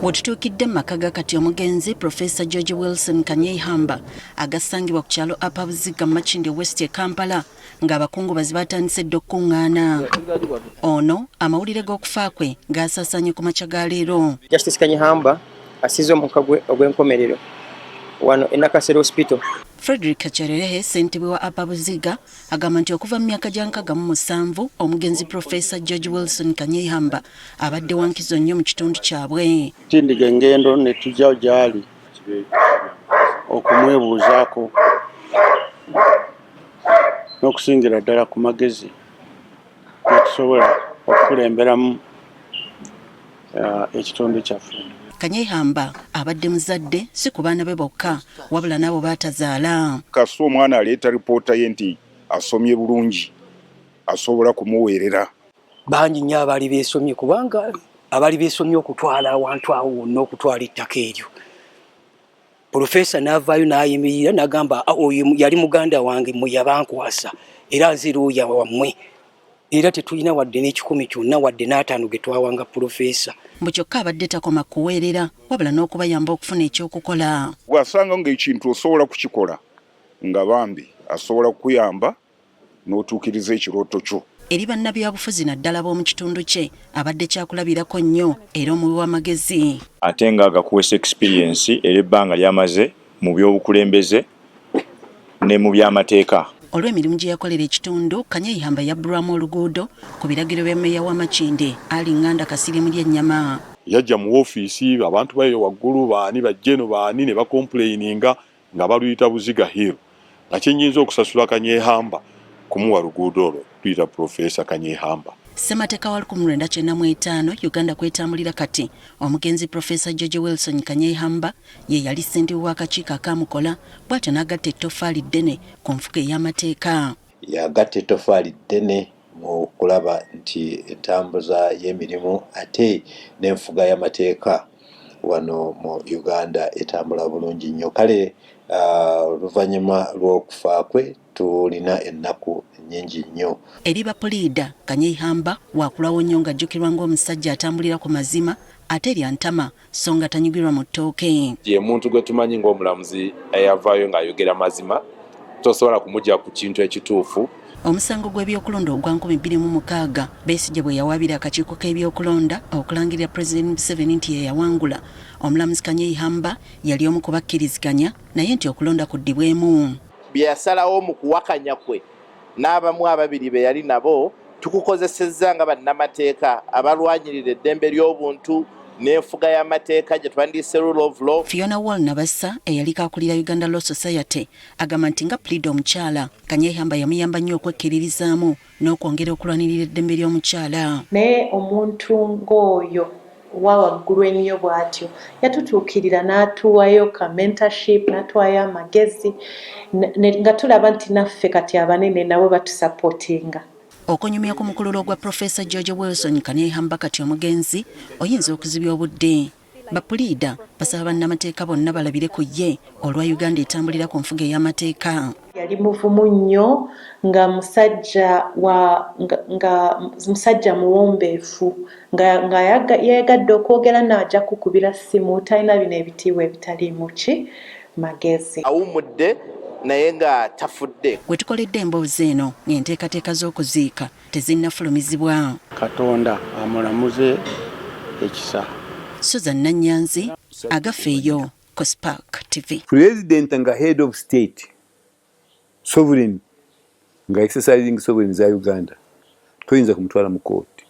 Wetutuukidde mu maka ga kati omugenzi Professor George Wilson Kanyeihamba agasangibwa ku kyalo Upper Buziga Makindye West e Kampala ng'abakungubazi batandise dda okuŋŋaana. Ono amawulire g'okufa kwe gaasaasaanye ku makya ga leero. Justice Kanyeihamba asize omukka gwe ogw'enkomerero wano e Nakasero Hospital. Frederick Kacherehe ssentebe wa Upper Buziga agamba nti okuva mu myaka gya 67 omugenzi Professor George Wilson Kanyeihamba abadde wankizo nnyo mu kitundu kyabwe. Tindiga engendo ne tujja gyali okumwebuuzaako n'okusingira ddala ku magezi netusobola okukulemberamu ekitundu kyaffe. Kanyeihamba abadde muzadde si ku baana be bokka wabula n'abo baatazaala. Kasita omwana aleeta ripoota ye nti asomye bulungi asobola kumuweerera. Bangi nnyo abaali beesomye kubanga abaali beesomye okutwala awantu awo wonna okutwala ettaka eryo. Profesa n'avaayo n'ayimirira n'agamba oyo yali muganda wange mwe yabankwasa era nze looya wammwe. Era tetulina wadde n'ekikumi kyonna wadde n'ataano ge twawanga Profesa. Mbu kyokka abadde takoma kuweerera wabula n'okubayamba okufuna ekyokukola. Bw'asanga ng'ekintu osobola kukikola nga bambi asobola kukuyamba n'otuukiriza ekirooto kyo. Eri bannabyabufuzi naddala b'omu kitundu kye abadde kyakulabirako nnyo era omuwi w'amagezi. Ate nga agakuwesa experience era ebbanga lyamaze mu by'obukulembeze ne mu by'amateeka. Olw'emirimu gye yakolera ekitundu, Kanyeihamba yabbulwamu oluguudo ku biragiro bya mmeeya wa Makindye Ali Nganda Kasirimu ly'ennyama. Yajja mu woofiisi abantu bayo waggulu baani bajjeno baani ne bakomplaininga nga baluyita Buziga Hill. Nakyenyinza okusasula Kanyeihamba kumuwa luguudo olwo tuyita Professor Kanyeihamba. Ssemateeka wa 1995 Uganda kwetambulira kati omugenzi Professor George Wilson Kanyeihamba ye yali ssentebe w'akakiiko akaamukola bw'atyo n'agatta ettoffaali ddene ku nfuga ey'amateeka. Yagatta ettoffaali ddene mu kulaba nti entambuza y'emirimu ate n'enfuga y'amateeka wano mu Uganda etambula bulungi nnyo. Kale oluvannyuma lw'okufa kwe tulina ennaku nnyingi nnyo. Eri bapuliida Kanyeihamba waakulawo nnyo ng'ajjukirwa ng'omusajja atambulira ku mazima ate lya ntama so nga tanyigirwa mu ttooke. Ye muntu gwe tumanyi ng'omulamuzi eyavaayo ng'ayogera mazima tosobola kumugya ku kintu ekituufu. Omusango gw'ebyokulonda ogwa 2006 Besigye bwe yawaabira akakiiko k'ebyokulonda okulangirira President Museveni nti ye yawangula. Omulamuzi Kanyeihamba yali omu ku bakkiriziganya naye nti okulonda kuddibwemu. Bye yasalawo mu kuwakanya kwe n'abamu ababiri be yali nabo tukukozesezza nga bannamateeka abalwanyirira eddembe ly'obuntu n'enfuga y'amateeka gye twandiyise rule of law. Fiona Wall Nabassa eyaliko akulira Uganda Law Society agamba nti nga plead omukyala Kanyeihamba yamuyamba nnyo okwekkiririzaamu n'okwongera okulwanirira eddembe ly'omukyala. Naye omuntu ng'oyo wawaggulu ennyo bw'atyo yatutuukirira n'atuwayo ka mentorship n'atuwayo amagezi nga tulaba nti naffe kati abanene nabo batusapootinga. Okunyumya ku mukululo gwa Professor George Wilson Kanyeihamba kati omugenzi oyinza okuzibya obudde. Bapuliida basaba bannamateeka bonna balabire ku ye olwa Uganda etambulira ku nfuga ey'amateeka. Yali muvumu nnyo nga musajja muwombeefu nga yeegadde okwogera n'ajja kukubira ssimu talina bino ebitiibwa ebitaliimu ki magezi. Awumudde naye nga tafudde. Bwe tukoledde emboozi eno ng'enteekateeka z'okuziika tezinnafulumizibwa. Katonda amulamuze ekisa. Susan Nanyanzi agafeeyo ku Spark TV. President nga head of state sovereign nga exercising sovereign za Uganda toyinza kumutwala mu court.